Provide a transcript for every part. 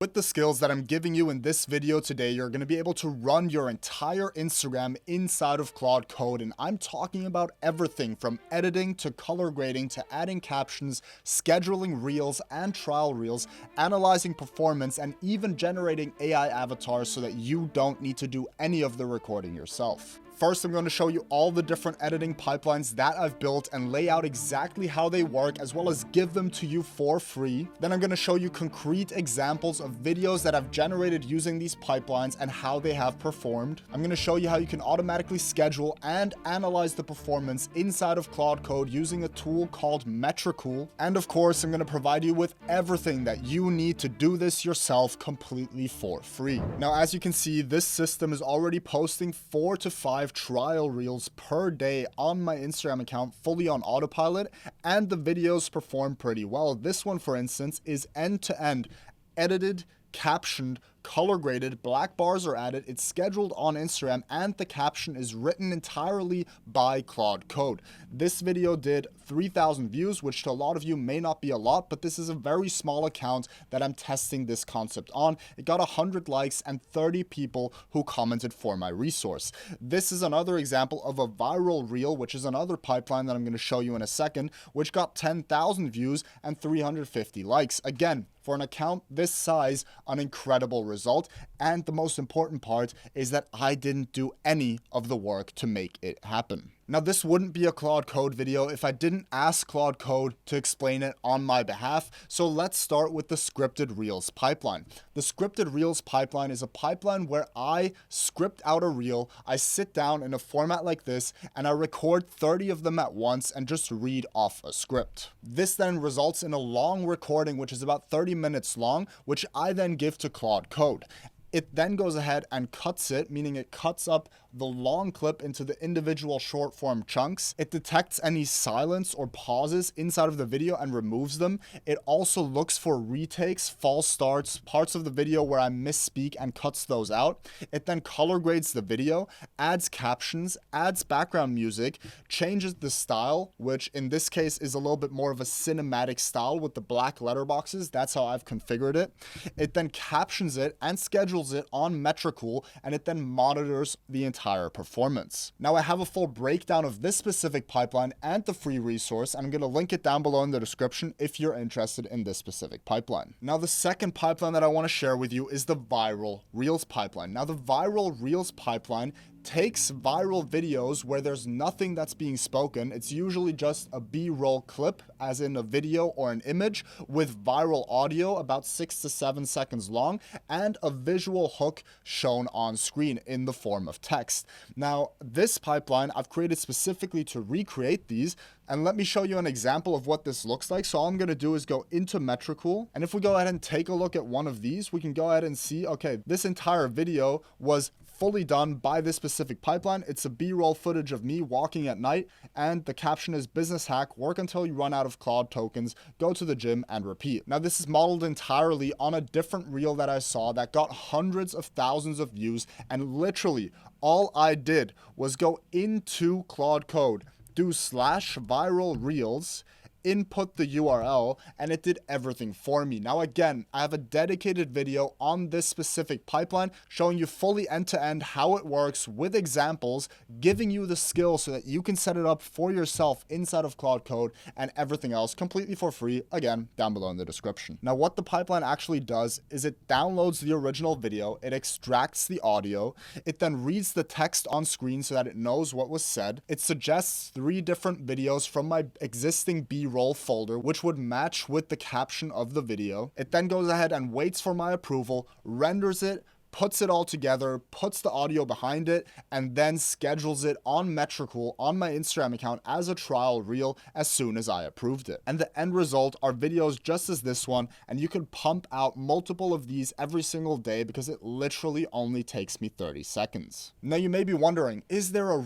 With the skills that I'm giving you in this video today, you're going to be able to run your entire Instagram inside of Claude Code, and I'm talking about everything from editing to color grading to adding captions, scheduling reels and trial reels, analyzing performance, and even generating AI avatars so that you don't need to do any of the recording yourself. First, I'm going to show you all the different editing pipelines that I've built and lay out exactly how they work, as well as give them to you for free. Then I'm going to show you concrete examples of videos that I've generated using these pipelines and how they have performed. I'm going to show you how you can automatically schedule and analyze the performance inside of Claude Code using a tool called Metricool. And of course, I'm going to provide you with everything that you need to do this yourself completely for free. Now, as you can see, this system is already posting 4 to 5 trial reels per day on my Instagram account fully on autopilot, and the videos perform pretty well. This one, for instance, is end-to-end edited, captioned, color graded, black bars are added, it's scheduled on Instagram, and the caption is written entirely by Claude Code. This video did 3,000 views, which to a lot of you may not be a lot, but this is a very small account that I'm testing this concept on. It got 100 likes and 30 people who commented for my resource. This is another example of a viral reel, which is another pipeline that I'm going to show you in a second, which got 10,000 views and 350 likes. Again, for an account this size, an incredible result. And the most important part is that I didn't do any of the work to make it happen. Now, this wouldn't be a Claude Code video if I didn't ask Claude Code to explain it on my behalf. So let's start with the scripted reels pipeline. The scripted reels pipeline is a pipeline where I script out a reel, I sit down in a format like this, and I record 30 of them at once and just read off a script. This then results in a long recording, which is about 30 minutes long, which I then give to Claude Code. It then goes ahead and cuts it, meaning it cuts up the long clip into the individual short form chunks. It detects any silence or pauses inside of the video and removes them. It also looks for retakes, false starts, parts of the video where I misspeak, and cuts those out. It then color grades the video, adds captions, adds background music, changes the style, which in this case is a little bit more of a cinematic style with the black letterboxes. That's how I've configured it. It then captions it and schedules it on Metricool, and it then monitors the entire performance. Now, I have a full breakdown of this specific pipeline and the free resource, and I'm going to link it down below in the description if you're interested in this specific pipeline. Now, the second pipeline that I want to share with you is the viral reels pipeline. Now, the viral reels pipeline takes viral videos where there's nothing that's being spoken. It's usually just a B-roll clip, as in a video or an image, with viral audio about 6 to 7 seconds long, and a visual hook shown on screen in the form of text. Now, this pipeline I've created specifically to recreate these, and let me show you an example of what this looks like. So all I'm going to do is go into Metricool, and if we go ahead and take a look at one of these, we can go ahead and see, okay, this entire video was fully done by this specific pipeline. It's a B-roll footage of me walking at night, and the caption is business hack, work until you run out of Claude tokens, go to the gym and repeat. Now, this is modeled entirely on a different reel that I saw that got hundreds of thousands of views, and literally all I did was go into Claude Code, do /viral reels, input the URL, and it did everything for me. Now, again, I have a dedicated video on this specific pipeline showing you fully end-to-end how it works with examples, giving you the skills so that you can set it up for yourself inside of Claude Code, and everything else completely for free, again, down below in the description. Now, what the pipeline actually does is it downloads the original video, it extracts the audio, it then reads the text on screen so that it knows what was said, it suggests 3 different videos from my existing B-roll folder, which would match with the caption of the video. It then goes ahead and waits for my approval, renders it, puts it all together, puts the audio behind it, and then schedules it on Metricool on my Instagram account as a trial reel as soon as I approved it. And the end result are videos just as this one, and you can pump out multiple of these every single day because it literally only takes me 30 seconds. Now, you may be wondering, is there a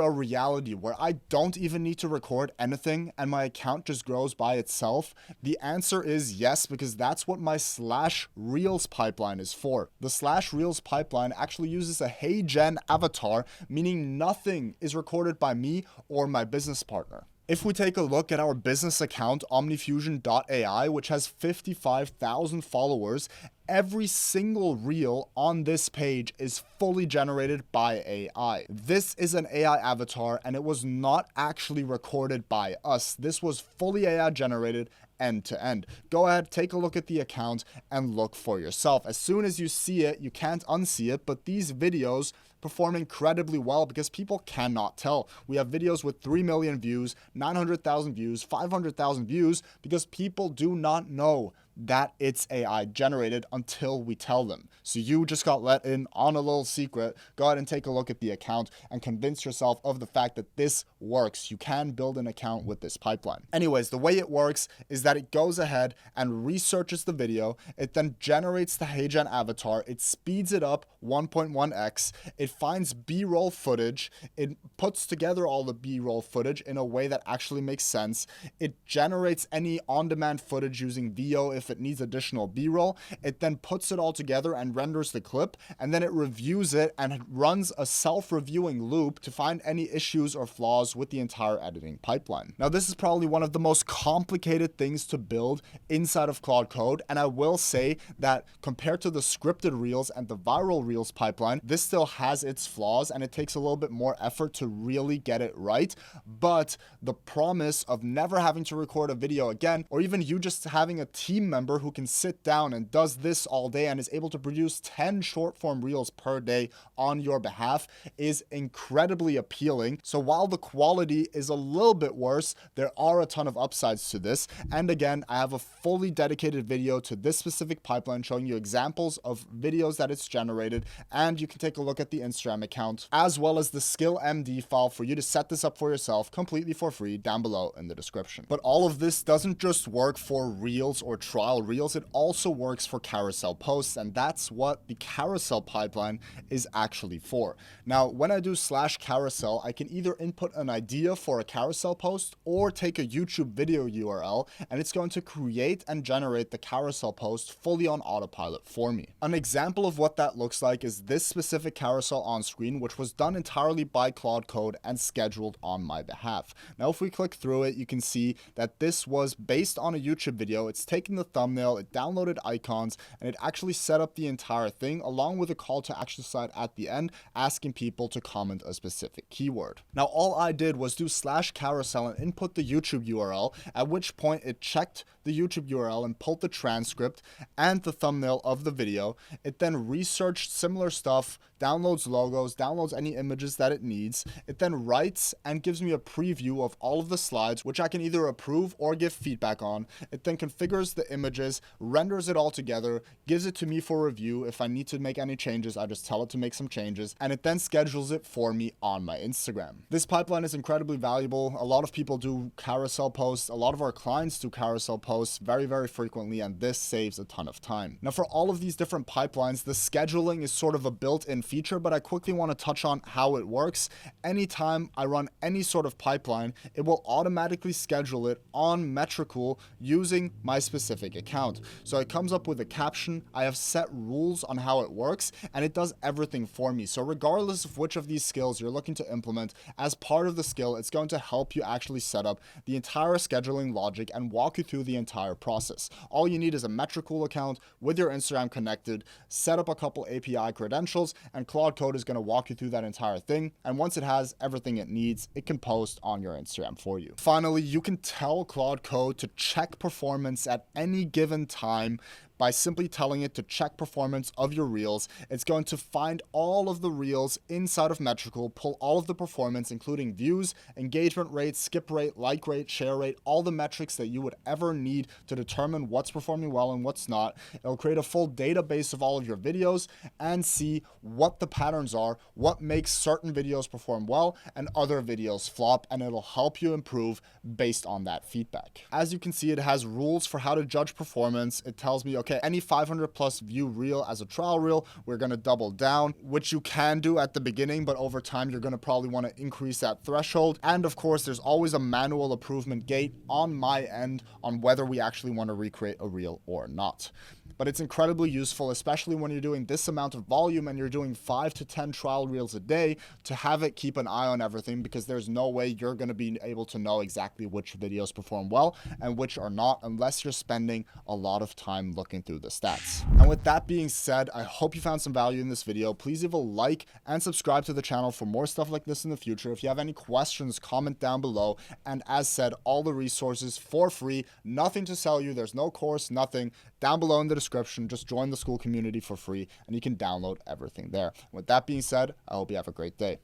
reality where I don't even need to record anything and my account just grows by itself? The answer is yes, because that's what my /reels pipeline is for. The /reels pipeline actually uses a Hey Gen avatar, meaning nothing is recorded by me or my business partner. If we take a look at our business account, omnifusion.ai, which has 55,000 followers, every single reel on this page is fully generated by AI. This is an AI avatar and it was not actually recorded by us. This was fully AI generated end to end. Go ahead, take a look at the account and look for yourself. As soon as you see it, you can't unsee it, but these videos perform incredibly well because people cannot tell. We have videos with 3 million views, 900,000 views, 500,000 views because people do not know that it's AI generated until we tell them. So you just got let in on a little secret. Go ahead and take a look at the account and convince yourself of the fact that this works. You can build an account with this pipeline. Anyways, the way it works is that it goes ahead and researches the video. It then generates the HeyGen avatar. It speeds it up 1.1x. It finds B-roll footage. It puts together all the B-roll footage in a way that actually makes sense. It generates any on-demand footage using VO if it needs additional B-roll. It then puts it all together and renders the clip, and then it reviews it and runs a self-reviewing loop to find any issues or flaws with the entire editing pipeline. Now, this is probably one of the most complicated things to build inside of Claude Code, and I will say that compared to the scripted reels and the viral reels pipeline, this still has its flaws and it takes a little bit more effort to really get it right. But the promise of never having to record a video again, or even you just having a team member who can sit down and does this all day and is able to produce 10 short form reels per day on your behalf, is incredibly appealing. So while the quality is a little bit worse, there are a ton of upsides to this. And again, I have a fully dedicated video to this specific pipeline showing you examples of videos that it's generated, and you can take a look at the Instagram account as well as the skill MD file for you to set this up for yourself completely for free down below in the description. But all of this doesn't just work for reels or trial reels, it also works for carousel posts, and that's what the carousel pipeline is actually for. Now, when I do /carousel, I can either input an idea for a carousel post or take a YouTube video URL, and it's going to create and generate the carousel post fully on autopilot for me. An example of what that looks like is this specific carousel on screen, which was done entirely by Claude Code and scheduled on my behalf. Now, if we click through it, you can see that this was based on a YouTube video. It's taken the thumbnail, it downloaded icons, and it actually set up the entire thing along with a call to action slide at the end asking people to comment a specific keyword. Now, all I did was do /carousel and input the YouTube URL, at which point it checked the YouTube URL and pulled the transcript and the thumbnail of the video. It then researched similar stuff, downloads logos, downloads any images that it needs. It then writes and gives me a preview of all of the slides, which I can either approve or give feedback on. It then configures the images, renders it all together, gives it to me for review. If I need to make any changes, I just tell it to make some changes, and it then schedules it for me on my Instagram. This pipeline is incredibly valuable. A lot of people do carousel posts. A lot of our clients do carousel posts very, very frequently, and this saves a ton of time. Now, for all of these different pipelines, the scheduling is sort of a built-in feature, but I quickly want to touch on how it works. Anytime I run any sort of pipeline, it will automatically schedule it on Metricool using my specific account. So it comes up with a caption. I have set rules on how it works, and it does everything for me. So regardless of which of these skills you're looking to implement, as part of the skill, it's going to help you actually set up the entire scheduling logic and walk you through the entire process. All you need is a Metricool account with your Instagram connected, set up a couple API credentials, and Claude Code is going to walk you through that entire thing. And once it has everything it needs, it can post on your Instagram for you. Finally, you can tell Claude Code to check performance at any given time by simply telling it to check performance of your reels. It's going to find all of the reels inside of Metricool, pull all of the performance, including views, engagement rate, skip rate, like rate, share rate, all the metrics that you would ever need to determine what's performing well and what's not. It'll create a full database of all of your videos and see what the patterns are, what makes certain videos perform well and other videos flop, and it'll help you improve based on that feedback. As you can see, it has rules for how to judge performance. It tells me, okay, any 500 plus view reel as a trial reel, we're going to double down, which you can do at the beginning, but over time, you're going to probably want to increase that threshold. And of course, there's always a manual improvement gate on my end on whether we actually want to recreate a reel or not. but it's incredibly useful, especially when you're doing this amount of volume and you're doing 5 to 10 trial reels a day, to have it keep an eye on everything, because there's no way you're going to be able to know exactly which videos perform well and which are not unless you're spending a lot of time looking through the stats. And with that being said, I hope you found some value in this video. Please leave a like and subscribe to the channel for more stuff like this in the future. If you have any questions, comment down below. And as said, all the resources for free, nothing to sell you. There's no course, nothing. Down below in the description, just join the school community for free and you can download everything there. With that being said, I hope you have a great day.